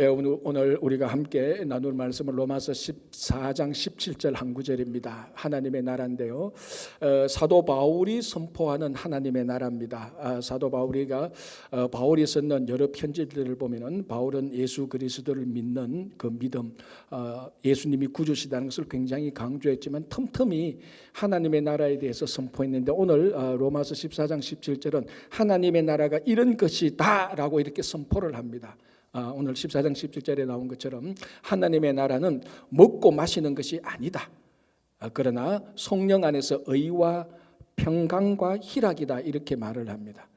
오늘 우리가 함께 나눌 말씀은 로마서 14장 17절 한 구절입니다. 하나님의 나라인데요. 사도 바울이 선포하는 하나님의 나라입니다. 사도 바울이 썼는 여러 편지들을 보면은 바울은 예수 그리스도를 믿는 그 믿음, 예수님이 구주시다는 것을 굉장히 강조했지만 틈틈이 하나님의 나라에 대해서 선포했는데 오늘 로마서 14장 17절은 하나님의 나라가 이런 것이다라고 이렇게 선포를 합니다. 오늘 14장 17절에 나온 것처럼 하나님의 나라는 먹고 마시는 것이 아니다. 그러나 성령 안에서 의와 평강과 희락이다 이렇게 말을 합니다.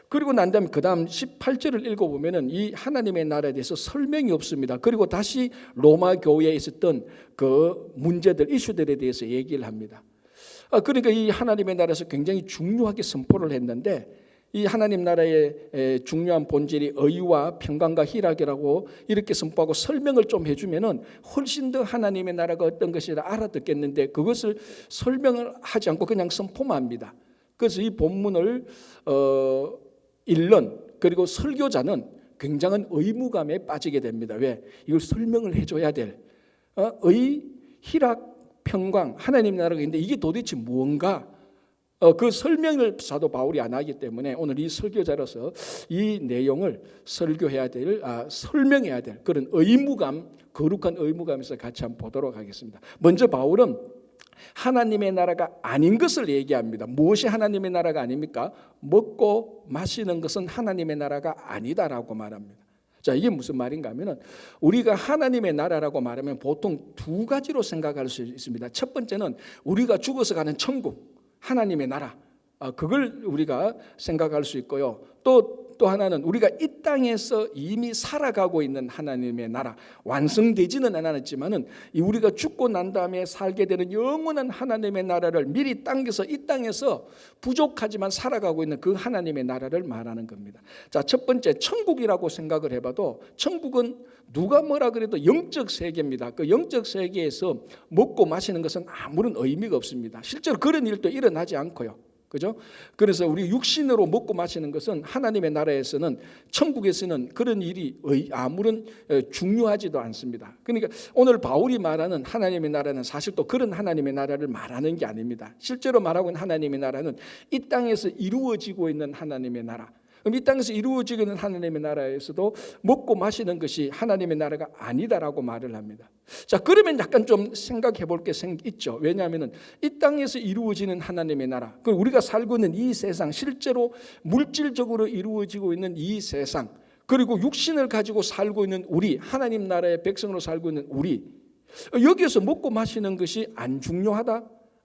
그리고 난 다음에 그 다음 18절을 읽어보면 이 하나님의 나라에 대해서 설명이 없습니다. 그리고 다시 로마 교회에 있었던 그 문제들, 이슈들에 대해서 얘기를 합니다. 그러니까 이 하나님의 나라에서 굉장히 중요하게 선포를 했는데 이 하나님 나라의 중요한 본질이 의와 평강과 희락이라고 이렇게 선포하고 설명을 좀 해주면은 훨씬 더 하나님의 나라가 어떤 것이라 알아듣겠는데 그것을 설명을 하지 않고 그냥 선포만 합니다. 그래서 이 본문을 읽는 그리고 설교자는 굉장한 의무감에 빠지게 됩니다. 왜? 이걸 설명을 해줘야 될 의, 희락, 평강, 하나님 나라가 있는데 이게 도대체 무언가? 그 설명을 사도 바울이 안 하기 때문에 오늘 이 설교자로서 이 내용을 설명해야 될 그런 의무감, 거룩한 의무감에서 같이 한번 보도록 하겠습니다. 먼저 바울은 하나님의 나라가 아닌 것을 얘기합니다. 무엇이 하나님의 나라가 아닙니까? 먹고 마시는 것은 하나님의 나라가 아니다라고 말합니다. 자, 이게 무슨 말인가 하면은 우리가 하나님의 나라라고 말하면 보통 두 가지로 생각할 수 있습니다. 첫 번째는 우리가 죽어서 가는 천국, 하나님의 나라, 그걸 우리가 생각할 수 있고요. 또 하나는 우리가 이 땅에서 이미 살아가고 있는 하나님의 나라, 완성되지는 않았지만은 우리가 죽고 난 다음에 살게 되는 영원한 하나님의 나라를 미리 이 땅에서 부족하지만 살아가고 있는 그 하나님의 나라를 말하는 겁니다. 자, 첫 번째 천국이라고 생각을 해봐도 천국은 누가 뭐라 그래도 영적 세계입니다. 그 영적 세계에서 먹고 마시는 것은 아무런 의미가 없습니다. 실제로 그런 일도 일어나지 않고요. 그죠? 그래서 우리 육신으로 먹고 마시는 것은 하나님의 나라에서는, 천국에서는 그런 일이 아무런 중요하지도 않습니다. 그러니까 오늘 바울이 말하는 하나님의 나라는 사실 또 그런 하나님의 나라를 말하는 게 아닙니다. 실제로 말하고 있는 하나님의 나라는 이 땅에서 이루어지고 있는 하나님의 나라. 그럼 이 땅에서 이루어지고 있는 하나님의 나라에서도 먹고 마시는 것이 하나님의 나라가 아니다라고 말을 합니다. 자, 그러면 약간 좀 생각해 볼 게 있죠. 왜냐하면 이 땅에서 이루어지는 하나님의 나라, 그리고 우리가 살고 있는 이 세상, 실제로 물질적으로 이루어지고 있는 이 세상, 그리고 육신을 가지고 살고 있는 우리, 하나님 나라의 백성으로 살고 있는 우리, 여기에서 먹고 마시는 것이 안 중요하다?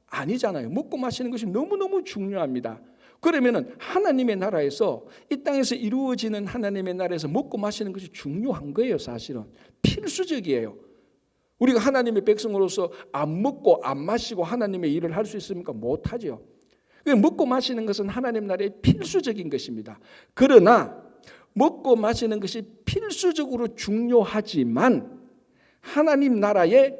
아니잖아요. 먹고 마시는 것이 너무너무 중요합니다. 그러면은 하나님의 나라에서, 이 땅에서 이루어지는 하나님의 나라에서 먹고 마시는 것이 중요한 거예요. 사실은 필수적이에요. 우리가 하나님의 백성으로서 안 먹고 안 마시고 하나님의 일을 할 수 있습니까? 못하죠. 먹고 마시는 것은 하나님 나라의 필수적인 것입니다. 그러나 먹고 마시는 것이 필수적으로 중요하지만 하나님 나라의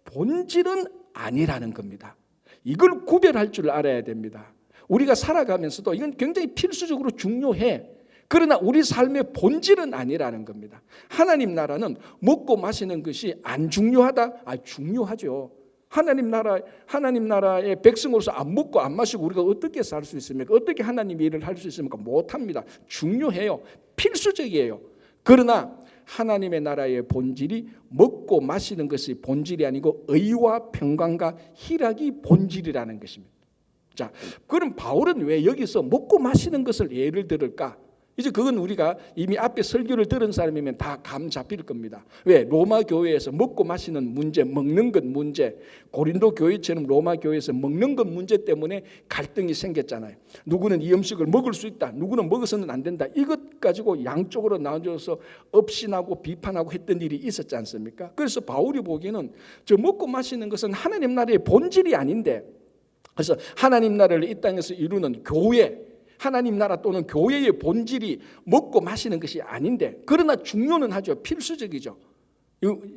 본질은 아니라는 겁니다. 이걸 구별할 줄 알아야 됩니다. 우리가 살아가면서도 이건 굉장히 필수적으로 중요해. 그러나 우리 삶의 본질은 아니라는 겁니다. 하나님 나라는 먹고 마시는 것이 안 중요하다? 중요하죠. 하나님 나라의 백성으로서 안 먹고 안 마시고 우리가 어떻게 살 수 있습니까? 어떻게 하나님의 일을 할 수 있습니까? 못합니다. 중요해요. 필수적이에요. 그러나 하나님의 나라의 본질이 먹고 마시는 것이 본질이 아니고 의와 평강과 희락이 본질이라는 것입니다. 자, 그럼 바울은 왜 여기서 먹고 마시는 것을 예를 들을까? 이제 그건 우리가 이미 앞에 설교를 들은 사람이면 다 감 잡힐 겁니다. 왜? 로마 교회에서 먹고 마시는 문제, 먹는 것 문제, 고린도 교회처럼 로마 교회에서 먹는 것 문제 때문에 갈등이 생겼잖아요. 누구는 이 음식을 먹을 수 있다, 누구는 먹어서는 안 된다. 이것 가지고 양쪽으로 나눠서 업신하고 비판하고 했던 일이 있었지 않습니까? 그래서 바울이 보기에는 저 먹고 마시는 것은 하나님 나라의 본질이 아닌데, 그래서 하나님 나라를 이 땅에서 이루는 교회, 하나님 나라 또는 교회의 본질이 먹고 마시는 것이 아닌데, 그러나 중요는 하죠. 필수적이죠.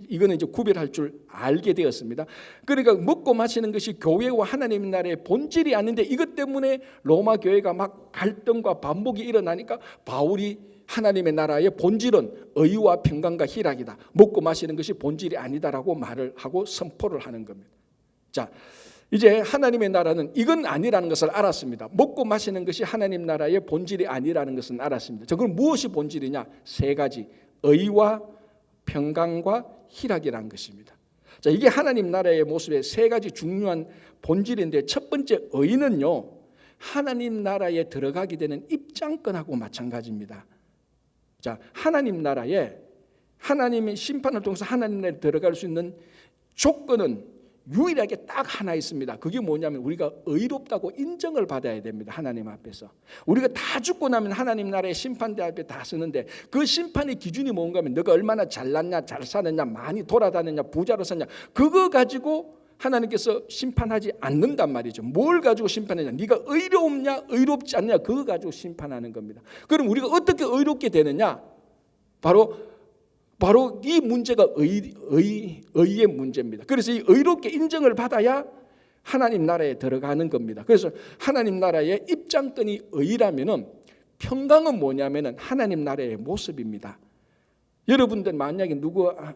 이거는 이제 구별할 줄 알게 되었습니다. 그러니까 먹고 마시는 것이 교회와 하나님 나라의 본질이 아닌데 이것 때문에 로마 교회가 막 갈등과 반복이 일어나니까 바울이 하나님의 나라의 본질은 의와 평강과 희락이다. 먹고 마시는 것이 본질이 아니다라고 말을 하고 선포를 하는 겁니다. 자, 이제 하나님의 나라는 이건 아니라는 것을 알았습니다. 먹고 마시는 것이 하나님 나라의 본질이 아니라는 것은 알았습니다. 자, 그럼 무엇이 본질이냐? 세 가지. 의와 평강과 희락이라는 것입니다. 자, 이게 하나님 나라의 모습의 세 가지 중요한 본질인데, 첫 번째 의는요, 하나님 나라에 들어가게 되는 입장권하고 마찬가지입니다. 자, 하나님 나라에 하나님의 심판을 통해서 하나님 나라에 들어갈 수 있는 조건은 유일하게 딱 하나 있습니다. 그게 뭐냐면 우리가 의롭다고 인정을 받아야 됩니다. 하나님 앞에서. 우리가 다 죽고 나면 하나님 나라의 심판대 앞에 다 서는데, 그 심판의 기준이 뭔가 하면 너가 얼마나 잘났냐, 잘 살았냐, 많이 돌아다녔냐, 부자로 샀냐, 그거 가지고 하나님께서 심판하지 않는단 말이죠. 뭘 가지고 심판하냐? 네가 의롭냐, 의롭지 않냐, 그거 가지고 심판하는 겁니다. 그럼 우리가 어떻게 의롭게 되느냐? 바로 이 문제가 의의 문제입니다. 그래서 이 의롭게 인정을 받아야 하나님 나라에 들어가는 겁니다. 그래서 하나님 나라의 입장권이 의라면은, 평강은 뭐냐면은 하나님 나라의 모습입니다. 여러분들 만약에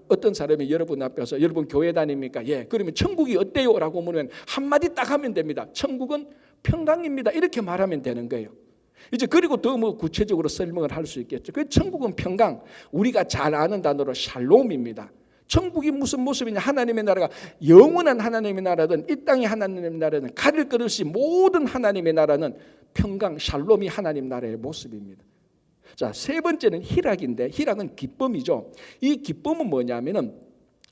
어떤 사람이 여러분 앞에서 여러분 교회 다닙니까? 예. 그러면 천국이 어때요? 라고 물으면 한마디 딱 하면 됩니다. 천국은 평강입니다. 이렇게 말하면 되는 거예요. 이제 그리고 더 구체적으로 설명을 할 수 있겠죠. 그 천국은 평강, 우리가 잘 아는 단어로 샬롬입니다. 천국이 무슨 모습이냐? 하나님의 나라가 영원한 하나님의 나라든 이 땅의 하나님의 나라든 가릴 것 없이 모든 하나님의 나라는 평강, 샬롬이 하나님 나라의 모습입니다. 자, 세 번째는 희락인데, 희락은 기쁨이죠. 이 기쁨은 뭐냐면은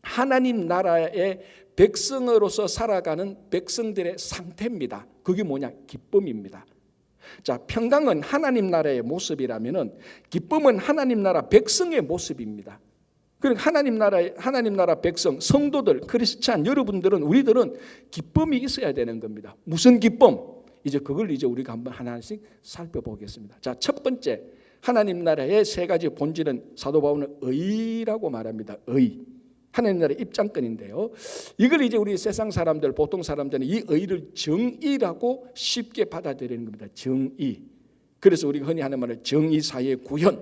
하나님 나라의 백성으로서 살아가는 백성들의 상태입니다. 그게 뭐냐? 기쁨입니다. 자, 평강은 하나님 나라의 모습이라면은 기쁨은 하나님 나라 백성의 모습입니다. 그러니까 하나님 나라 백성, 성도들, 크리스찬 여러분들은, 우리들은 기쁨이 있어야 되는 겁니다. 무슨 기쁨? 이제 그걸 우리가 한번 하나씩 살펴보겠습니다. 자, 첫 번째, 하나님 나라의 세 가지 본질은 사도 바울은 의라고 말합니다. 의. 하나님 나라의 입장권인데요. 이걸 이제 우리 세상 사람들, 보통 사람들은 이 의를 정의라고 쉽게 받아들이는 겁니다. 정의. 그래서 우리가 흔히 하는 말은 정의사의 구현,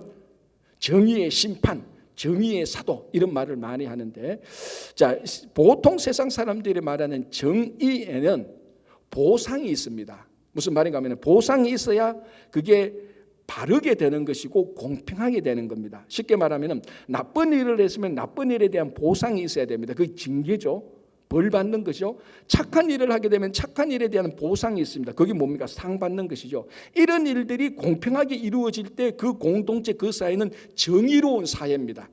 정의의 심판, 정의의 사도, 이런 말을 많이 하는데, 자, 보통 세상 사람들이 말하는 정의에는 보상이 있습니다. 무슨 말인가 하면 보상이 있어야 그게 바르게 되는 것이고 공평하게 되는 겁니다. 쉽게 말하면 나쁜 일을 했으면 나쁜 일에 대한 보상이 있어야 됩니다. 그게 징계죠. 벌 받는 것이죠. 착한 일을 하게 되면 착한 일에 대한 보상이 있습니다. 그게 뭡니까? 상 받는 것이죠. 이런 일들이 공평하게 이루어질 때 그 공동체, 그 사회는 정의로운 사회입니다.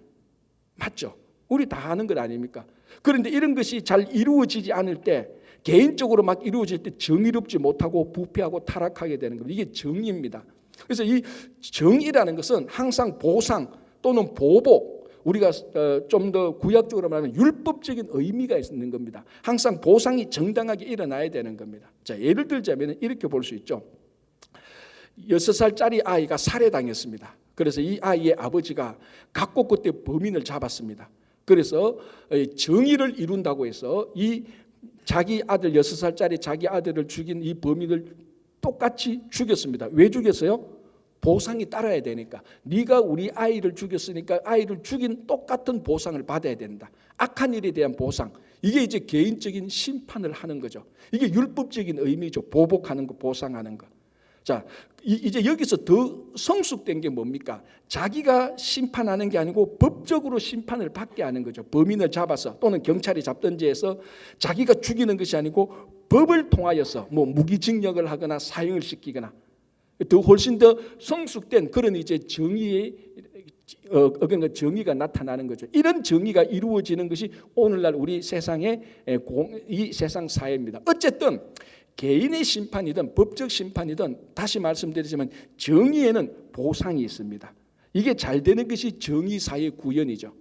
맞죠? 우리 다 아는 것 아닙니까? 그런데 이런 것이 잘 이루어지지 않을 때, 개인적으로 막 이루어질 때 정의롭지 못하고 부패하고 타락하게 되는 겁니다. 이게 정의입니다. 그래서 이 정의라는 것은 항상 보상 또는 보복, 우리가 좀 더 구약적으로 말하면 율법적인 의미가 있는 겁니다. 항상 보상이 정당하게 일어나야 되는 겁니다. 자, 예를 들자면 이렇게 볼 수 있죠. 6살짜리 아이가 살해당했습니다. 그래서 이 아이의 아버지가 각고 그때 범인을 잡았습니다. 그래서 정의를 이룬다고 해서 이 자기 아들, 6살짜리 자기 아들을 죽인 이 범인을 똑같이 죽였습니다. 왜 죽였어요? 보상이 따라야 되니까. 네가 우리 아이를 죽였으니까 아이를 죽인 똑같은 보상을 받아야 된다. 악한 일에 대한 보상. 이게 이제 개인적인 심판을 하는 거죠. 이게 율법적인 의미죠. 보복하는 거, 보상하는 거. 자, 이제 여기서 더 성숙된 게 뭡니까? 자기가 심판하는 게 아니고 법적으로 심판을 받게 하는 거죠. 범인을 잡아서 또는 경찰이 잡든지 해서 자기가 죽이는 것이 아니고 법을 통하여서 무기징역을 하거나 사형을 시키거나, 더 훨씬 더 성숙된 그런 이제 정의의 그러니까 정의가 나타나는 거죠. 이런 정의가 이루어지는 것이 오늘날 우리 세상의 이 세상 사회입니다. 어쨌든 개인의 심판이든 법적 심판이든 다시 말씀드리지만 정의에는 보상이 있습니다. 이게 잘 되는 것이 정의사의 구현이죠.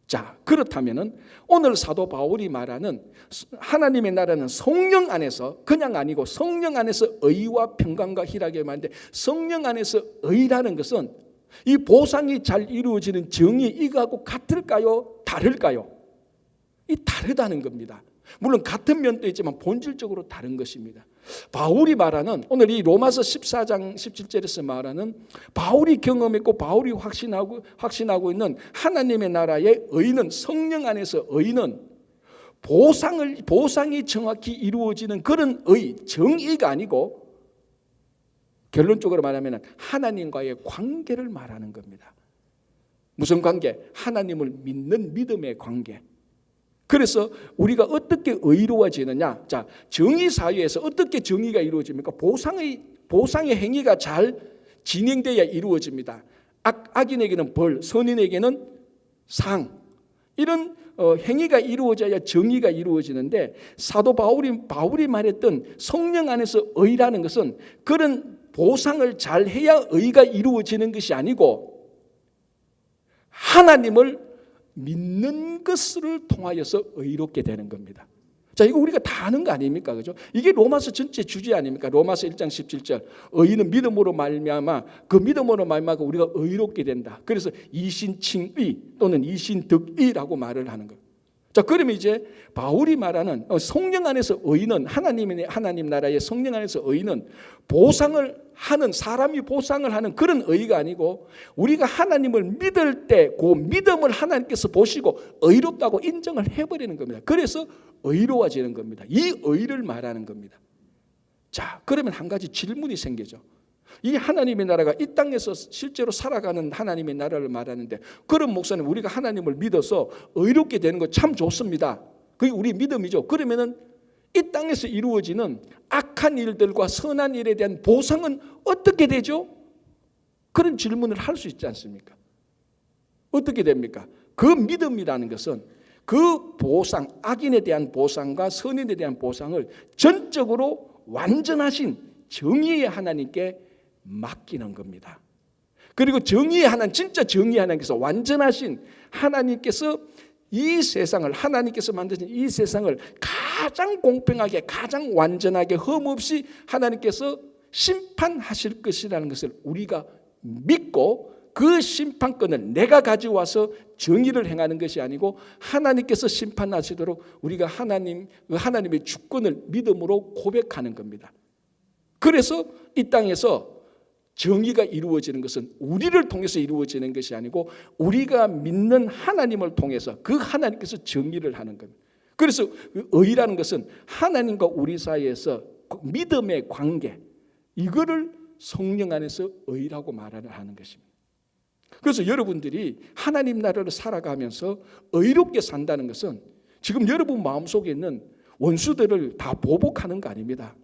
자, 그렇다면은 오늘 사도 바울이 말하는 하나님의 나라는 성령 안에서, 그냥 아니고 성령 안에서 의와 평강과 희락이 말하는데, 성령 안에서 의라는 것은 이 보상이 잘 이루어지는 정의, 이거하고 같을까요? 다를까요? 이 다르다는 겁니다. 물론 같은 면도 있지만 본질적으로 다른 것입니다. 바울이 말하는 오늘 이 로마서 14장 17절에서 말하는 바울이 경험했고 바울이 확신하고 있는 하나님의 나라의 의는 성령 안에서 의는 보상이 정확히 이루어지는 그런 정의가 아니고 결론적으로 말하면 하나님과의 관계를 말하는 겁니다. 무슨 관계? 하나님을 믿는 믿음의 관계. 그래서 우리가 어떻게 의로워지느냐? 자, 정의 사회에서 어떻게 정의가 이루어집니까? 보상의 행위가 잘 진행돼야 이루어집니다. 악인에게는 벌, 선인에게는 상. 이런 행위가 이루어져야 정의가 이루어지는데 사도 바울이 말했던 성령 안에서 의라는 것은 그런 보상을 잘 해야 의가 이루어지는 것이 아니고 하나님을 믿는 것을 통하여서 의롭게 되는 겁니다. 자, 이거 우리가 다 아는 거 아닙니까? 그죠? 이게 로마서 전체 주제 아닙니까? 로마서 1장 17절. 의는 믿음으로 말미암아 그 믿음으로 말미암아 우리가 의롭게 된다. 그래서 이신칭의 또는 이신득의라고 말을 하는 거예요. 자, 그러면 이제 바울이 말하는 성령 안에서 의는 하나님 나라의 성령 안에서 의는 사람이 보상을 하는 그런 의가 아니고 우리가 하나님을 믿을 때 그 믿음을 하나님께서 보시고 의롭다고 인정을 해버리는 겁니다. 그래서 의로워지는 겁니다. 이 의를 말하는 겁니다. 자, 그러면 한 가지 질문이 생기죠. 이 하나님의 나라가 이 땅에서 실제로 살아가는 하나님의 나라를 말하는데 그런 목사님 우리가 하나님을 믿어서 의롭게 되는 거 참 좋습니다. 그게 우리 믿음이죠. 그러면은 이 땅에서 이루어지는 악한 일들과 선한 일에 대한 보상은 어떻게 되죠? 그런 질문을 할 수 있지 않습니까? 어떻게 됩니까? 그 믿음이라는 것은 그 보상, 악인에 대한 보상과 선인에 대한 보상을 전적으로 완전하신 정의의 하나님께 맡기는 겁니다. 그리고 진짜 정의의 하나님께서 완전하신 하나님께서 이 세상을 하나님께서 만드신 이 세상을 가장 공평하게 가장 완전하게 흠없이 하나님께서 심판하실 것이라는 것을 우리가 믿고 그 심판권을 내가 가져와서 정의를 행하는 것이 아니고 하나님께서 심판하시도록 우리가 하나님의 주권을 믿음으로 고백하는 겁니다. 그래서 이 땅에서 정의가 이루어지는 것은 우리를 통해서 이루어지는 것이 아니고 우리가 믿는 하나님을 통해서 그 하나님께서 정의를 하는 겁니다. 그래서 의라는 것은 하나님과 우리 사이에서 믿음의 관계, 이거를 성령 안에서 의라고 말하는 것입니다. 그래서 여러분들이 하나님 나라를 살아가면서 의롭게 산다는 것은 지금 여러분 마음속에 있는 원수들을 다 보복하는 거 아닙니다.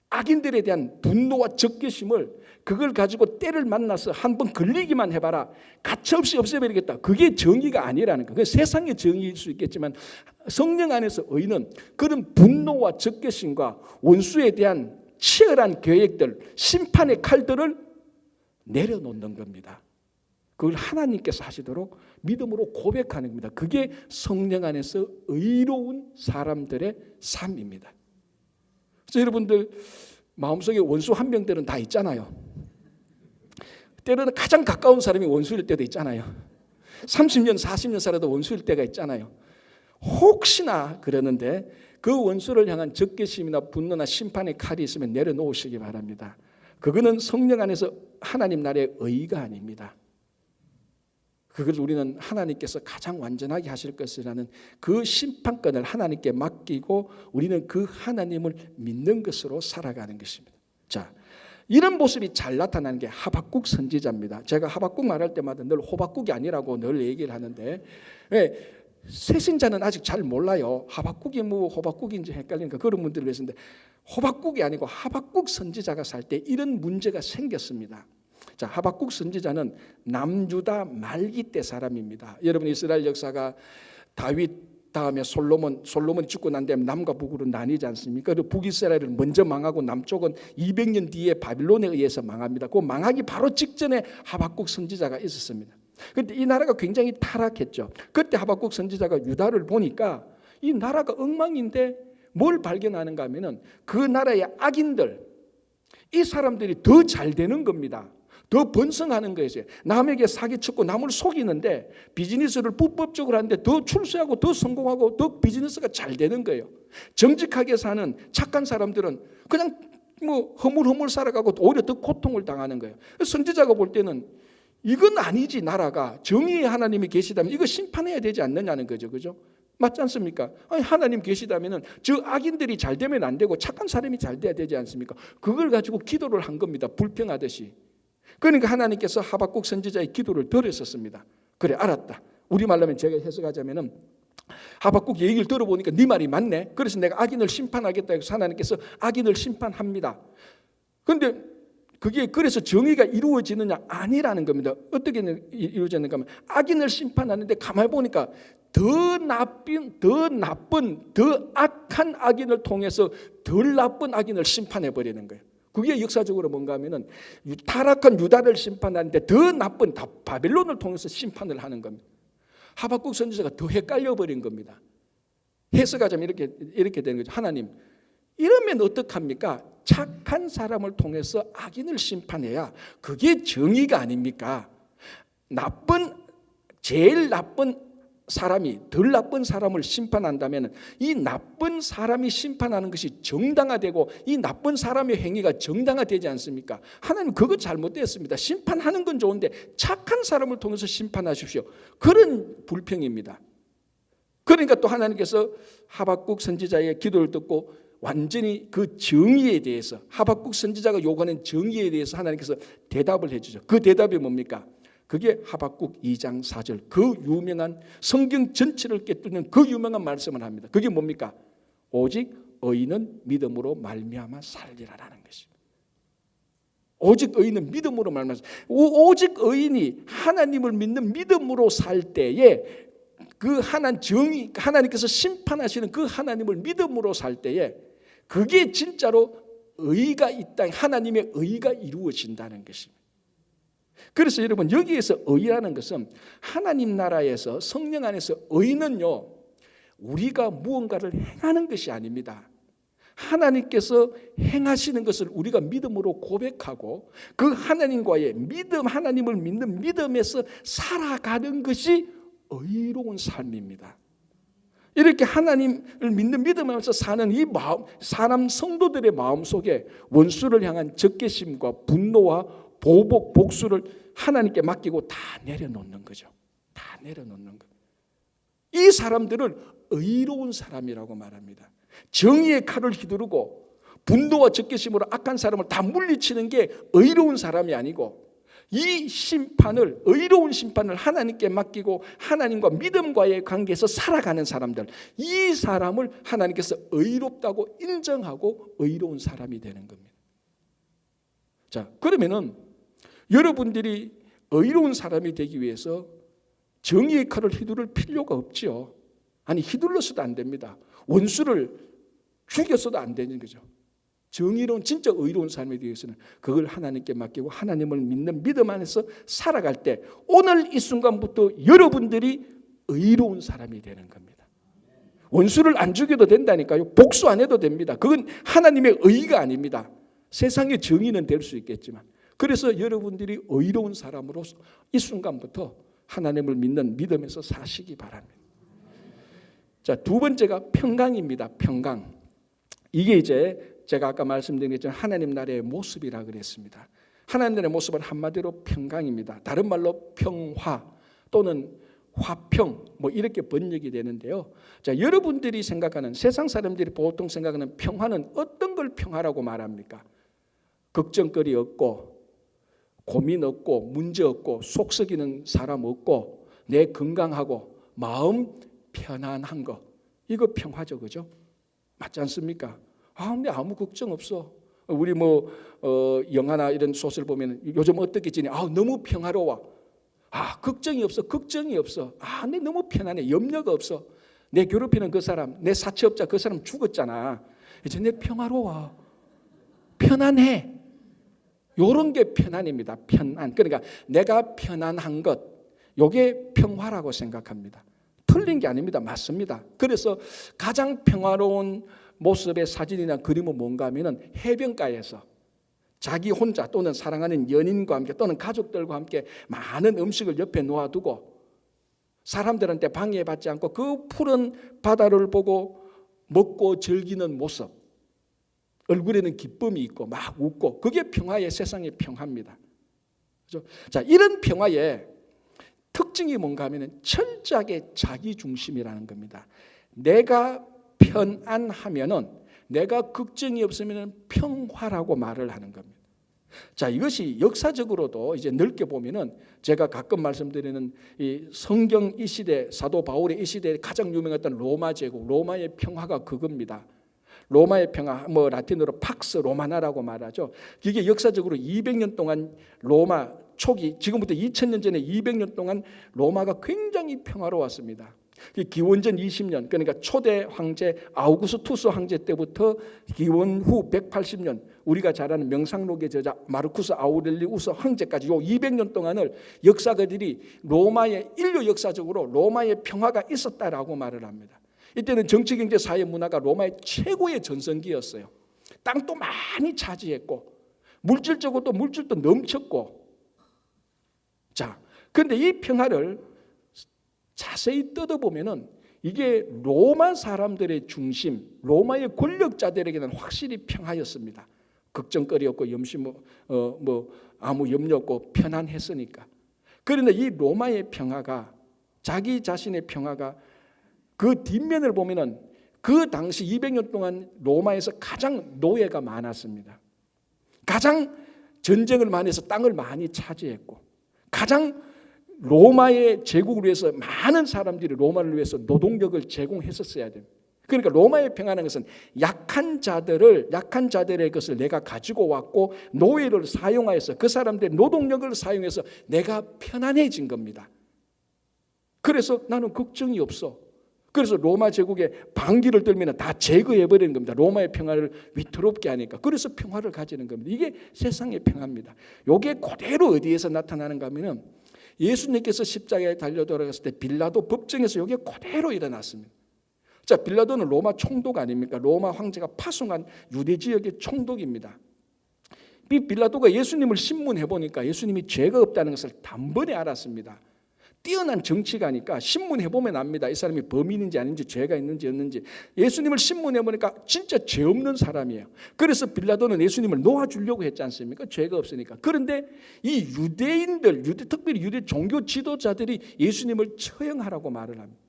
악인들에 대한 분노와 적개심을 그걸 가지고 때를 만나서 한번 걸리기만 해봐라. 가차없이 없애버리겠다. 그게 정의가 아니라는 거예요. 세상의 정의일 수 있겠지만 성령 안에서 의는 그런 분노와 적개심과 원수에 대한 치열한 계획들, 심판의 칼들을 내려놓는 겁니다. 그걸 하나님께서 하시도록 믿음으로 고백하는 겁니다. 그게 성령 안에서 의로운 사람들의 삶입니다. 그래서 여러분들 마음속에 원수 한 명들은 다 있잖아요. 때로는 가장 가까운 사람이 원수일 때도 있잖아요. 30년 40년 살아도 원수일 때가 있잖아요. 혹시나 그러는데 그 원수를 향한 적개심이나 분노나 심판의 칼이 있으면 내려놓으시기 바랍니다. 그거는 성령 안에서 하나님 나라의 의가 아닙니다. 그것을 우리는 하나님께서 가장 완전하게 하실 것이라는 그 심판권을 하나님께 맡기고 우리는 그 하나님을 믿는 것으로 살아가는 것입니다. 자, 이런 모습이 잘 나타나는 게 하박국 선지자입니다. 제가 하박국 말할 때마다 늘 호박국이 아니라고 늘 얘기를 하는데 새신자는 아직 잘 몰라요. 하박국이 뭐 호박국인지 헷갈리니까 그런 분들을 위해서인데 호박국이 아니고 하박국 선지자가 살 때 이런 문제가 생겼습니다. 자, 하박국 선지자는 남유다 말기 때 사람입니다. 여러분 이스라엘 역사가 다윗 다음에 솔로몬이 죽고 난 다음에 남과 북으로 나뉘지 않습니까? 그리고 북이스라엘은 먼저 망하고 남쪽은 200년 뒤에 바빌론에 의해서 망합니다. 그 망하기 바로 직전에 하박국 선지자가 있었습니다. 그런데 이 나라가 굉장히 타락했죠. 그때 하박국 선지자가 유다를 보니까 이 나라가 엉망인데 뭘 발견하는가 하면은 그 나라의 악인들, 이 사람들이 더 잘 되는 겁니다. 더 번성하는 것이에요. 남에게 사기쳤고 남을 속이는데 비즈니스를 불법적으로 하는데 더 출세하고 더 성공하고 더 비즈니스가 잘 되는 거예요. 정직하게 사는 착한 사람들은 그냥 뭐 허물허물 살아가고 오히려 더 고통을 당하는 거예요. 선지자가 볼 때는 이건 아니지. 나라가 정의의 하나님이 계시다면 이거 심판해야 되지 않느냐는 거죠. 그죠? 맞지 않습니까? 아니, 하나님 계시다면 저 악인들이 잘 되면 안 되고 착한 사람이 잘 돼야 되지 않습니까? 그걸 가지고 기도를 한 겁니다. 불평하듯이. 그러니까 하나님께서 하박국 선지자의 기도를 들으셨습니다. 그래, 알았다. 우리말로 하면 제가 해석하자면은 하박국 얘기를 들어보니까 네 말이 맞네. 그래서 내가 악인을 심판하겠다 해서 하나님께서 악인을 심판합니다. 그런데 그게 그래서 정의가 이루어지느냐? 아니라는 겁니다. 어떻게 이루어졌는가 하면 악인을 심판하는데 가만히 보니까 더 나쁜, 더 악한 악인을 통해서 덜 나쁜 악인을 심판해버리는 거예요. 그게 역사적으로 뭔가 하면은 타락한 유다를 심판하는데 더 나쁜 바벨론을 통해서 심판을 하는 겁니다. 하박국 선지자가 더 헷갈려 버린 겁니다. 해석하자면 이렇게 되는 거죠. 하나님, 이러면 어떡합니까? 착한 사람을 통해서 악인을 심판해야 그게 정의가 아닙니까? 제일 나쁜 사람이 덜 나쁜 사람을 심판한다면 이 나쁜 사람이 심판하는 것이 정당화되고 이 나쁜 사람의 행위가 정당화되지 않습니까? 하나님 그거 잘못됐습니다. 심판하는 건 좋은데 착한 사람을 통해서 심판하십시오. 그런 불평입니다. 그러니까 또 하나님께서 하박국 선지자의 기도를 듣고 완전히 그 정의에 대해서 하박국 선지자가 요구하는 정의에 대해서 하나님께서 대답을 해주죠. 그 대답이 뭡니까? 그게 하박국 2장 4절 그 유명한 성경 전체를 꿰뚫는 그 유명한 말씀을 합니다. 그게 뭡니까? 오직 의인은 믿음으로 말미암아 살리라라는 것입니다. 오직 의인은 믿음으로 말미암아 오직 의인이 하나님을 믿는 믿음으로 살 때에 그 하나님께서 심판하시는 그 하나님을 믿음으로 살 때에 그게 진짜로 의가 있다. 하나님의 의가 이루어진다는 것입니다. 그래서 여러분 여기에서 의라는 것은 하나님 나라에서 성령 안에서 의는요 우리가 무언가를 행하는 것이 아닙니다. 하나님께서 행하시는 것을 우리가 믿음으로 고백하고 그 하나님과의 믿음, 하나님을 믿는 믿음에서 살아가는 것이 의로운 삶입니다. 이렇게 하나님을 믿는 믿음에서 사는 이 마음, 사람 성도들의 마음 속에 원수를 향한 적개심과 분노와 보복, 복수를 하나님께 맡기고 다 내려놓는 거죠. 다 내려놓는 것. 이 사람들을 의로운 사람이라고 말합니다. 정의의 칼을 휘두르고 분노와 적개심으로 악한 사람을 다 물리치는 게 의로운 사람이 아니고 이 심판을 의로운 심판을 하나님께 맡기고 하나님과 믿음과의 관계에서 살아가는 사람들 이 사람을 하나님께서 의롭다고 인정하고 의로운 사람이 되는 겁니다. 자, 그러면은 여러분들이 의로운 사람이 되기 위해서 정의의 칼을 휘두를 필요가 없지요. 아니 휘둘러서도 안 됩니다. 원수를 죽였어도 안 되는 거죠. 정의로운 진짜 의로운 삶에 대해서는 그걸 하나님께 맡기고 하나님을 믿는 믿음 안에서 살아갈 때 오늘 이 순간부터 여러분들이 의로운 사람이 되는 겁니다. 원수를 안 죽여도 된다니까요. 복수 안 해도 됩니다. 그건 하나님의 의가 아닙니다. 세상의 정의는 될 수 있겠지만 그래서 여러분들이 의로운 사람으로 이 순간부터 하나님을 믿는 믿음에서 사시기 바랍니다. 자, 두 번째가 평강입니다. 평강. 이게 이제 제가 아까 말씀드린 것처럼 하나님 나라의 모습이라 그랬습니다. 하나님 나라의 모습은 한마디로 평강입니다. 다른 말로 평화 또는 화평 뭐 이렇게 번역이 되는데요. 자, 여러분들이 생각하는 세상 사람들이 보통 생각하는 평화는 어떤 걸 평화라고 말합니까? 걱정거리 없고 고민 없고 문제 없고 속 썩이는 사람 없고 내 건강하고 마음 편안한 거 이거 평화죠, 그죠? 맞지 않습니까? 근데 아무 걱정 없어. 우리 영화나 이런 소설 보면 요즘 어떻게 지내? 너무 평화로워. 걱정이 없어. 내 너무 편안해. 염려가 없어. 내 괴롭히는 그 사람, 내 사채업자 그 사람 죽었잖아. 이제 내 평화로워. 편안해. 요런 게 편안입니다. 편안. 그러니까 내가 편안한 것, 요게 평화라고 생각합니다. 틀린 게 아닙니다. 맞습니다. 그래서 가장 평화로운 모습의 사진이나 그림은 뭔가 하면은 해변가에서 자기 혼자 또는 사랑하는 연인과 함께 또는 가족들과 함께 많은 음식을 옆에 놓아두고 사람들한테 방해받지 않고 그 푸른 바다를 보고 먹고 즐기는 모습, 얼굴에는 기쁨이 있고 막 웃고, 그게 평화의, 세상의 평화입니다. 그렇죠? 자, 이런 평화의 특징이 뭔가 하면 철저하게 자기 중심이라는 겁니다. 내가 편안하면은, 내가 걱정이 없으면 평화라고 말을 하는 겁니다. 자, 이것이 역사적으로도 이제 넓게 보면은 제가 가끔 말씀드리는 이 성경 이 시대, 사도 바울의 이 시대에 가장 유명했던 로마 제국, 로마의 평화가 그겁니다. 로마의 평화, 뭐 라틴어로 팍스 로마나라고 말하죠. 이게 역사적으로 200년 동안 로마 초기, 지금부터 2000년 전에 200년 동안 로마가 굉장히 평화로웠습니다. 기원전 20년, 그러니까 초대 황제 아우구스투스 황제 때부터 기원 후 180년, 우리가 잘 아는 명상록의 저자 마르쿠스 아우렐리우스 황제까지 요 200년 동안을 역사가들이 로마의, 인류 역사적으로 로마의 평화가 있었다라고 말을 합니다. 이때는 정치, 경제, 사회, 문화가 로마의 최고의 전성기였어요. 땅도 많이 차지했고 물질적으로도 물질도 넘쳤고. 자, 그런데 이 평화를 자세히 뜯어보면은 이게 로마 사람들의 중심, 로마의 권력자들에게는 확실히 평화였습니다. 걱정거리 없고 염시 아무 염려 없고 편안했으니까. 그런데 이 로마의 평화가, 자기 자신의 평화가 그 뒷면을 보면은 그 당시 200년 동안 로마에서 가장 노예가 많았습니다. 가장 전쟁을 많이 해서 땅을 많이 차지했고, 가장 로마의 제국을 위해서 많은 사람들이 로마를 위해서 노동력을 제공했었어야 됩니다. 그러니까 로마의 평화는 것은 약한 자들의 것을 내가 가지고 왔고 노예를 사용하여서 그 사람들의 노동력을 사용해서 내가 편안해진 겁니다. 그래서 나는 걱정이 없어. 그래서 로마 제국의 반기를 들면 다 제거해버리는 겁니다. 로마의 평화를 위태롭게 하니까. 그래서 평화를 가지는 겁니다. 이게 세상의 평화입니다. 이게 그대로 어디에서 나타나는가 하면은 예수님께서 십자가에 달려 돌아갔을 때 빌라도 법정에서 이게 그대로 일어났습니다. 자, 빌라도는 로마 총독 아닙니까? 로마 황제가 파송한 유대 지역의 총독입니다. 이 빌라도가 예수님을 신문해 보니까 예수님이 죄가 없다는 것을 단번에 알았습니다. 뛰어난 정치가니까 신문해 보면 압니다. 이 사람이 범인인지 아닌지, 죄가 있는지 없는지. 예수님을 신문해 보니까 진짜 죄 없는 사람이에요. 그래서 빌라도는 예수님을 놓아주려고 했지 않습니까? 죄가 없으니까. 그런데 이 유대인들, 특별히 유대 종교 지도자들이 예수님을 처형하라고 말을 합니다.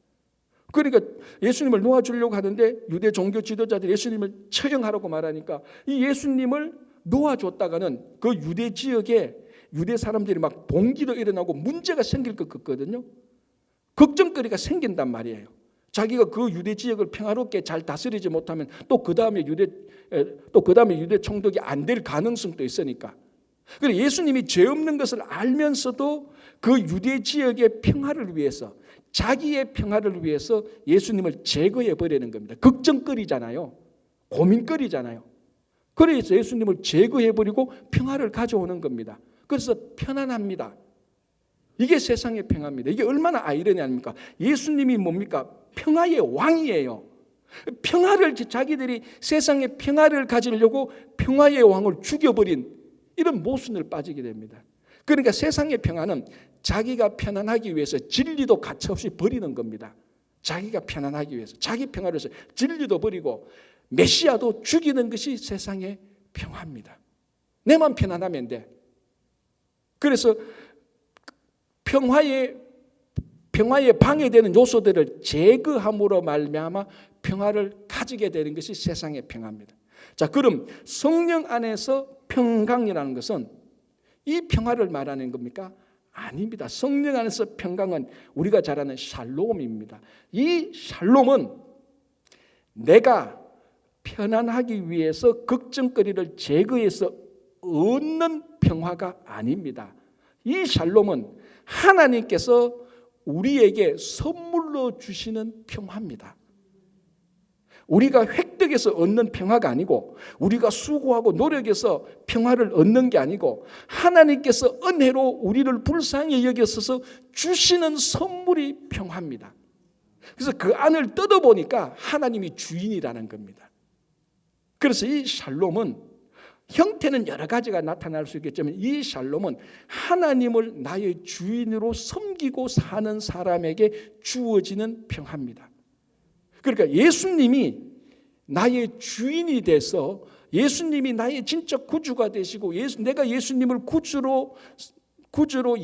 그러니까 예수님을 놓아주려고 하는데 유대 종교 지도자들이 예수님을 처형하라고 말하니까 이 예수님을 놓아줬다가는 그 유대 지역에 유대 사람들이 막 봉기도 일어나고 문제가 생길 것 같거든요. 걱정거리가 생긴단 말이에요. 자기가 그 유대 지역을 평화롭게 잘 다스리지 못하면 또 그 다음에 유대 총독이 안 될 가능성도 있으니까. 그래서 예수님이 죄 없는 것을 알면서도 그 유대 지역의 평화를 위해서, 자기의 평화를 위해서 예수님을 제거해 버리는 겁니다. 걱정거리잖아요. 고민거리잖아요. 그래서 예수님을 제거해 버리고 평화를 가져오는 겁니다. 그래서 편안합니다. 이게 세상의 평화입니다. 이게 얼마나 아이러니 아닙니까? 예수님이 뭡니까? 평화의 왕이에요. 평화를, 자기들이 세상의 평화를 가지려고 평화의 왕을 죽여버린 이런 모순을 빠지게 됩니다. 그러니까 세상의 평화는 자기가 편안하기 위해서 진리도 가차없이 버리는 겁니다. 자기가 편안하기 위해서, 자기 평화를 위해서 진리도 버리고 메시아도 죽이는 것이 세상의 평화입니다. 내만 편안하면 돼. 그래서 평화에 방해되는 요소들을 제거함으로 말미암아 평화를 가지게 되는 것이 세상의 평화입니다. 자, 그럼 성령 안에서 평강이라는 것은 이 평화를 말하는 겁니까? 아닙니다. 성령 안에서 평강은 우리가 잘 아는 샬롬입니다. 이 샬롬은 내가 편안하기 위해서 걱정거리를 제거해서 얻는 평화가 아닙니다. 이 샬롬은 하나님께서 우리에게 선물로 주시는 평화입니다. 우리가 획득해서 얻는 평화가 아니고, 우리가 수고하고 노력해서 평화를 얻는 게 아니고, 하나님께서 은혜로 우리를 불쌍히 여겨서 주시는 선물이 평화입니다. 그래서 그 안을 뜯어보니까 하나님이 주인이라는 겁니다. 그래서 이 샬롬은 형태는 여러 가지가 나타날 수 있겠지만 이 샬롬은 하나님을 나의 주인으로 섬기고 사는 사람에게 주어지는 평화입니다. 그러니까 예수님이 나의 주인이 돼서 예수님이 나의 진짜 구주가 되시고 내가 예수님을 구주로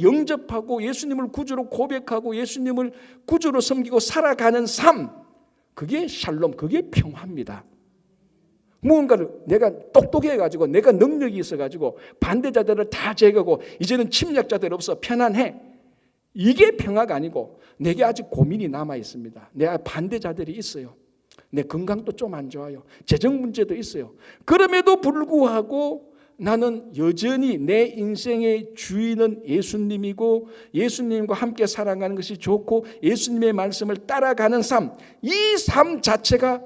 영접하고 예수님을 구주로 고백하고 예수님을 구주로 섬기고 살아가는 삶, 그게 샬롬, 그게 평화입니다. 무언가를 내가 똑똑해가지고 내가 능력이 있어가지고 반대자들을 다 제거하고 이제는 침략자들 없어 편안해, 이게 평화가 아니고 내게 아직 고민이 남아 있습니다. 내 반대자들이 있어요. 내 건강도 좀 안 좋아요. 재정 문제도 있어요. 그럼에도 불구하고 나는 여전히 내 인생의 주인은 예수님이고 예수님과 함께 살아가는 것이 좋고 예수님의 말씀을 따라가는 삶, 이 삶 자체가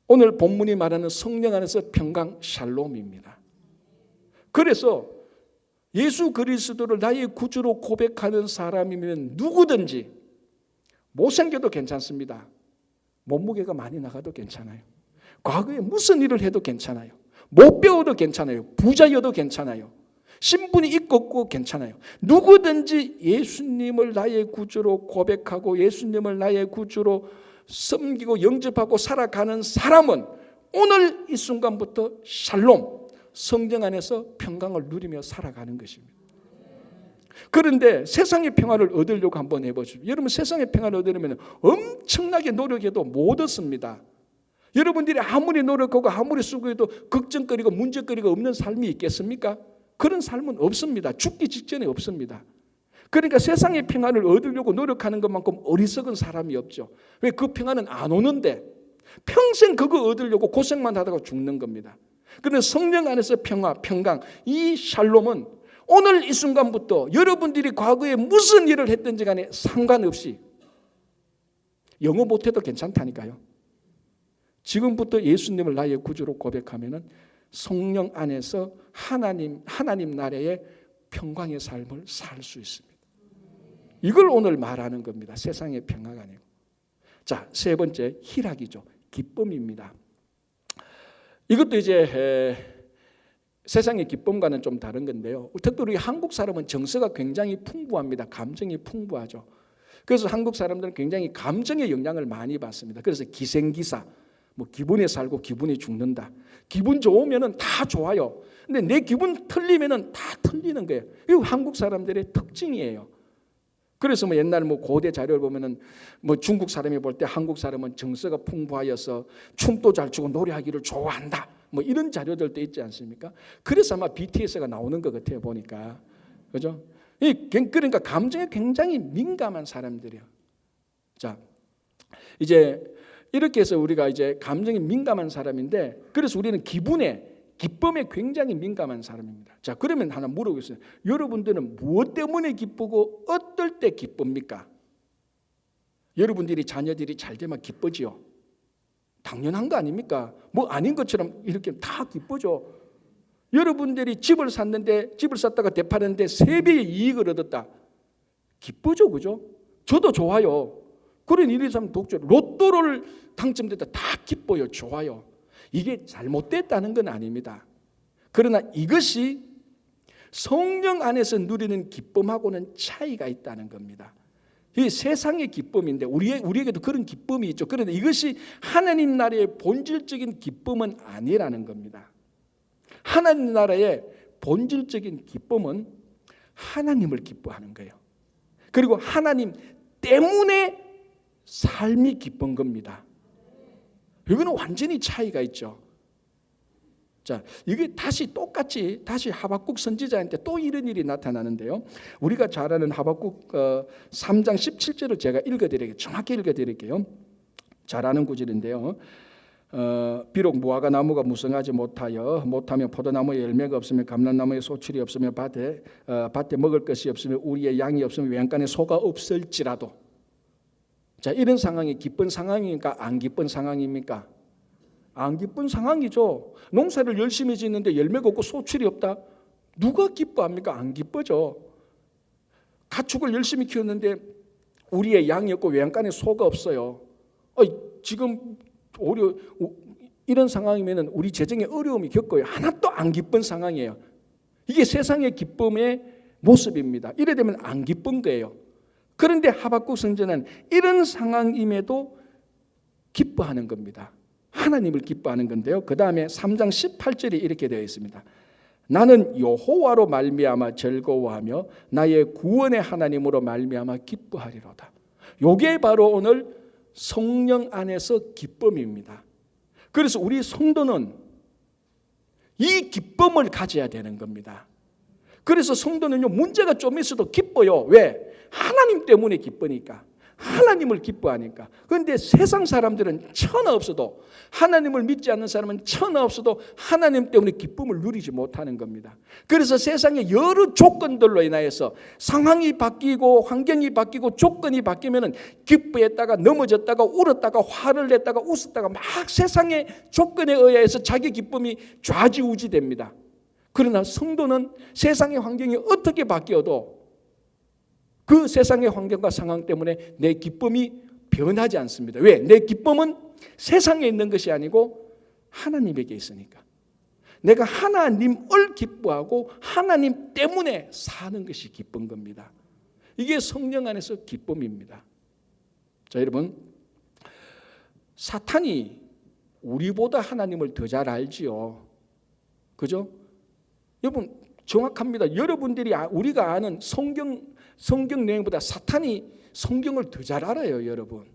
오늘 본문이 말하는 성령 안에서 평강 샬롬입니다. 그래서 예수 그리스도를 나의 구주로 고백하는 사람이면 누구든지 못생겨도 괜찮습니다. 몸무게가 많이 나가도 괜찮아요. 과거에 무슨 일을 해도 괜찮아요. 못 배워도 괜찮아요. 부자여도 괜찮아요. 신분이 있고 없고 괜찮아요. 누구든지 예수님을 나의 구주로 고백하고 예수님을 나의 구주로 섬기고 영접하고 살아가는 사람은 오늘 이 순간부터 샬롬, 성령 안에서 평강을 누리며 살아가는 것입니다. 그런데 세상의 평화를 얻으려고 한번 해보죠. 여러분, 세상의 평화를 얻으려면 엄청나게 노력해도 못 얻습니다. 여러분들이 아무리 노력하고 아무리 수고해도 걱정거리고 문제거리가 없는 삶이 있겠습니까? 그런 삶은 없습니다. 죽기 직전에 없습니다. 그러니까 세상의 평안을 얻으려고 노력하는 것만큼 어리석은 사람이 없죠. 왜? 그 평안은 안 오는데 평생 그거 얻으려고 고생만 하다가 죽는 겁니다. 그런데 성령 안에서 평화, 평강, 이 샬롬은 오늘 이 순간부터 여러분들이 과거에 무슨 일을 했든지 간에 상관없이, 영어 못해도 괜찮다니까요. 지금부터 예수님을 나의 구주로 고백하면은 성령 안에서 하나님 나라의 평강의 삶을 살 수 있습니다. 이걸 오늘 말하는 겁니다. 세상의 평화가 아니고. 자, 세 번째, 희락이죠. 기쁨입니다. 이것도 이제 세상의 기쁨과는 좀 다른 건데요. 특별히 한국 사람은 정서가 굉장히 풍부합니다. 감정이 풍부하죠. 그래서 한국 사람들은 굉장히 감정의 영향을 많이 받습니다. 그래서 기생기사, 기분에 살고 기분에 죽는다. 기분 좋으면은 다 좋아요. 근데 내 기분 틀리면은 다 틀리는 거예요. 이거 한국 사람들의 특징이에요. 그래서 옛날 고대 자료를 보면은 중국 사람이 볼 때 한국 사람은 정서가 풍부하여서 춤도 잘 추고 노래하기를 좋아한다. 이런 자료들도 있지 않습니까? 그래서 아마 BTS가 나오는 것 같아요, 보니까. 그죠? 그러니까 감정에 굉장히 민감한 사람들이에요. 자, 이제 이렇게 해서 우리가 이제 감정이 민감한 사람인데, 그래서 우리는 기쁨에 굉장히 민감한 사람입니다. 자, 그러면 하나 물어보겠어요. 여러분들은 무엇 때문에 기쁘고 어떨 때 기쁩니까? 여러분들이 자녀들이 잘 되면 기쁘지요. 당연한 거 아닙니까? 아닌 것처럼 이렇게 다 기쁘죠. 여러분들이 집을 샀다가 되파는데 3배의 이익을 얻었다. 기쁘죠, 그죠? 저도 좋아요. 그런 일이 참 독죠. 로또를 당첨됐다. 다 기뻐요. 좋아요. 이게 잘못됐다는 건 아닙니다. 그러나 이것이 성령 안에서 누리는 기쁨하고는 차이가 있다는 겁니다. 이 세상의 기쁨인데 우리에게도 그런 기쁨이 있죠. 그런데 이것이 하나님 나라의 본질적인 기쁨은 아니라는 겁니다. 하나님 나라의 본질적인 기쁨은 하나님을 기뻐하는 거예요. 그리고 하나님 때문에 삶이 기쁜 겁니다. 이거는 완전히 차이가 있죠. 자, 이게 똑같이 하박국 선지자한테 또 이런 일이 나타나는데요. 우리가 잘 아는 하박국 3장 17절을 제가 정확히 읽어드릴게요. 잘 아는 구절인데요. 비록 무화과 나무가 무성하지 못하면 포도나무에 열매가 없으면 감람나무에 소출이 없으면 밭에 먹을 것이 없으면 우리의 양이 없으면 외양간에 소가 없을지라도. 자, 이런 상황이 기쁜 상황입니까? 안 기쁜 상황입니까? 안 기쁜 상황이죠. 농사를 열심히 짓는데 열매가 없고 소출이 없다. 누가 기뻐합니까? 안 기쁘죠. 가축을 열심히 키웠는데 우리의 양이 없고 외양간에 소가 없어요. 지금 오히려 이런 상황이면 우리 재정에 어려움이 겪어요. 하나도 안 기쁜 상황이에요. 이게 세상의 기쁨의 모습입니다. 이래 되면 안 기쁜 거예요. 그런데 하박국 선지자는 이런 상황임에도 기뻐하는 겁니다. 하나님을 기뻐하는 건데요. 그 다음에 3장 18절에 이렇게 되어 있습니다. 나는 여호와로 말미암아 즐거워하며 나의 구원의 하나님으로 말미암아 기뻐하리로다. 이게 바로 오늘 성령 안에서 기쁨입니다. 그래서 우리 성도는 이 기쁨을 가져야 되는 겁니다. 그래서 성도는요, 문제가 좀 있어도 기뻐요. 왜? 하나님 때문에 기쁘니까. 하나님을 기뻐하니까. 그런데 세상 사람들은 천하 없어도, 하나님을 믿지 않는 사람은 천하 없어도 하나님 때문에 기쁨을 누리지 못하는 겁니다. 그래서 세상의 여러 조건들로 인하여서 상황이 바뀌고 환경이 바뀌고 조건이 바뀌면 기뻐했다가 넘어졌다가 울었다가 화를 냈다가 웃었다가 막 세상의 조건에 의해서 자기 기쁨이 좌지우지됩니다. 그러나 성도는 세상의 환경이 어떻게 바뀌어도 그 세상의 환경과 상황 때문에 내 기쁨이 변하지 않습니다. 왜? 내 기쁨은 세상에 있는 것이 아니고 하나님에게 있으니까. 내가 하나님을 기뻐하고 하나님 때문에 사는 것이 기쁜 겁니다. 이게 성령 안에서 기쁨입니다. 자, 여러분, 사탄이 우리보다 하나님을 더 잘 알지요. 그죠? 여러분, 정확합니다. 여러분들이 우리가 아는 성경 내용보다 사탄이 성경을 더 잘 알아요, 여러분.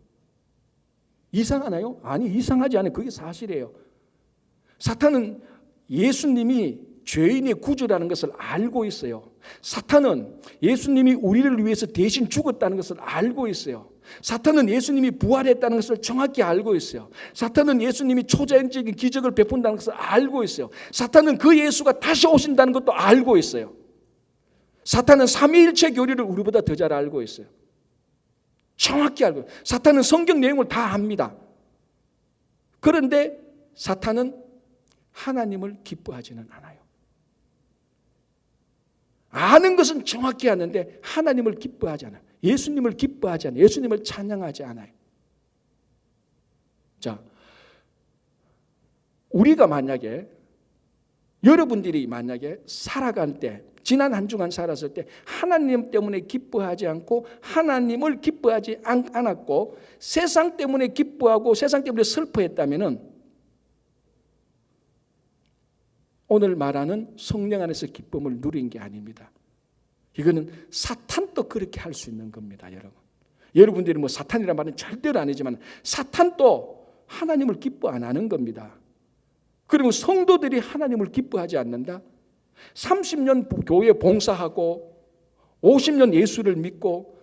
이상하나요? 아니, 이상하지 않아요. 그게 사실이에요. 사탄은 예수님이 죄인의 구주라는 것을 알고 있어요. 사탄은 예수님이 우리를 위해서 대신 죽었다는 것을 알고 있어요. 사탄은 예수님이 부활했다는 것을 정확히 알고 있어요. 사탄은 예수님이 초자연적인 기적을 베푼다는 것을 알고 있어요. 사탄은 그 예수가 다시 오신다는 것도 알고 있어요. 사탄은 삼위일체 교리를 우리보다 더 잘 알고 있어요. 정확히 알고 있어요. 사탄은 성경 내용을 다 압니다. 그런데 사탄은 하나님을 기뻐하지는 않아요. 아는 것은 정확히 아는데 하나님을 기뻐하지 않아요. 예수님을 기뻐하지 않아요. 예수님을 찬양하지 않아요. 자, 우리가 만약에, 여러분들이 만약에 살아갈 때, 지난 한 주간 살았을 때 하나님 때문에 기뻐하지 않고 하나님을 기뻐하지 않았고 세상 때문에 기뻐하고 세상 때문에 슬퍼했다면 오늘 말하는 성령 안에서 기쁨을 누린 게 아닙니다. 이거는 사탄도 그렇게 할 수 있는 겁니다, 여러분. 여러분들이 뭐 사탄이란 말은 절대로 아니지만 사탄도 하나님을 기뻐 안 하는 겁니다. 그리고 성도들이 하나님을 기뻐하지 않는다? 30년 교회 봉사하고 50년 예수를 믿고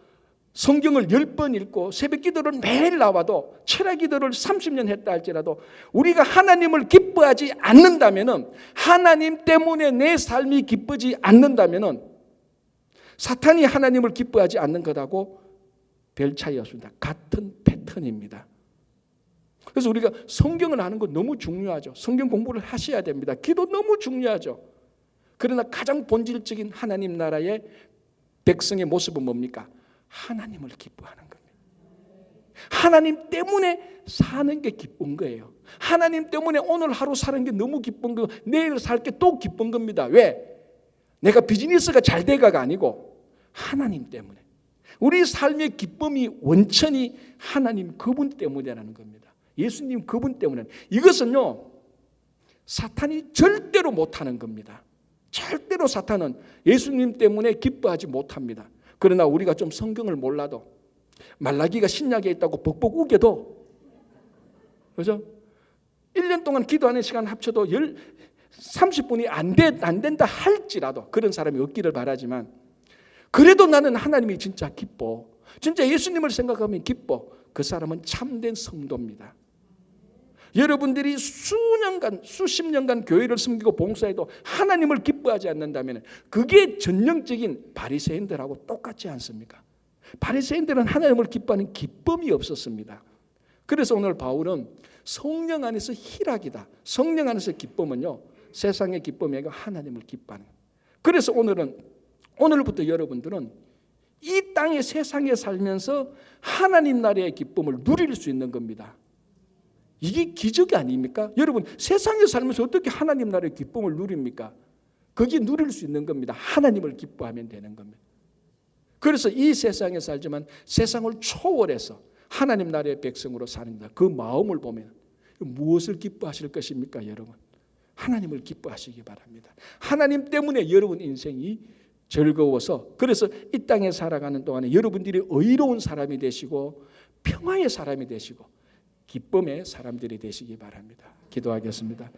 성경을 10번 읽고 새벽 기도를 매일 나와도 철야 기도를 30년 했다 할지라도 우리가 하나님을 기뻐하지 않는다면, 하나님 때문에 내 삶이 기쁘지 않는다면 사탄이 하나님을 기뻐하지 않는 것하고 별 차이 없습니다. 같은 패턴입니다. 그래서 우리가 성경을 아는 거 너무 중요하죠. 성경 공부를 하셔야 됩니다. 기도 너무 중요하죠. 그러나 가장 본질적인 하나님 나라의 백성의 모습은 뭡니까? 하나님을 기뻐하는 겁니다. 하나님 때문에 사는 게 기쁜 거예요. 하나님 때문에 오늘 하루 사는 게 너무 기쁜 거고 내일 살 게 또 기쁜 겁니다. 왜? 내가 비즈니스가 잘 돼가가 아니고 하나님 때문에. 우리 삶의 기쁨이 원천이 하나님 그분 때문이라는 겁니다. 예수님 그분 때문에. 이것은요, 사탄이 절대로 못하는 겁니다. 절대로 사탄은 예수님 때문에 기뻐하지 못합니다. 그러나 우리가 좀 성경을 몰라도 말라기가 신약에 있다고 벅벅 우겨도, 그죠? 1년 동안 기도하는 시간 합쳐도 30분이 안 된다 할지라도 그런 사람이 없기를 바라지만, 그래도 나는 하나님이 진짜 기뻐, 진짜 예수님을 생각하면 기뻐, 그 사람은 참된 성도입니다. 여러분들이 수년간, 수십 년간 교회를 섬기고 봉사해도 하나님을 기뻐하지 않는다면 그게 전형적인 바리새인들하고 똑같지 않습니까? 바리새인들은 하나님을 기뻐하는 기쁨이 없었습니다. 그래서 오늘 바울은 성령 안에서 희락이다. 성령 안에서 기쁨은요, 세상의 기쁨이 아니라 하나님을 기뻐하는. 그래서 오늘부터 여러분들은 이 땅의 세상에 살면서 하나님 나라의 기쁨을 누릴 수 있는 겁니다. 이게 기적이 아닙니까? 여러분, 세상에 살면서 어떻게 하나님 나라의 기쁨을 누립니까? 그게 누릴 수 있는 겁니다. 하나님을 기뻐하면 되는 겁니다. 그래서 이 세상에 살지만 세상을 초월해서 하나님 나라의 백성으로 사는다. 그 마음을 보면 무엇을 기뻐하실 것입니까, 여러분? 하나님을 기뻐하시기 바랍니다. 하나님 때문에 여러분 인생이 즐거워서, 그래서 이 땅에 살아가는 동안에 여러분들이 의로운 사람이 되시고 평화의 사람이 되시고 기쁨의 사람들이 되시기 바랍니다. 기도하겠습니다.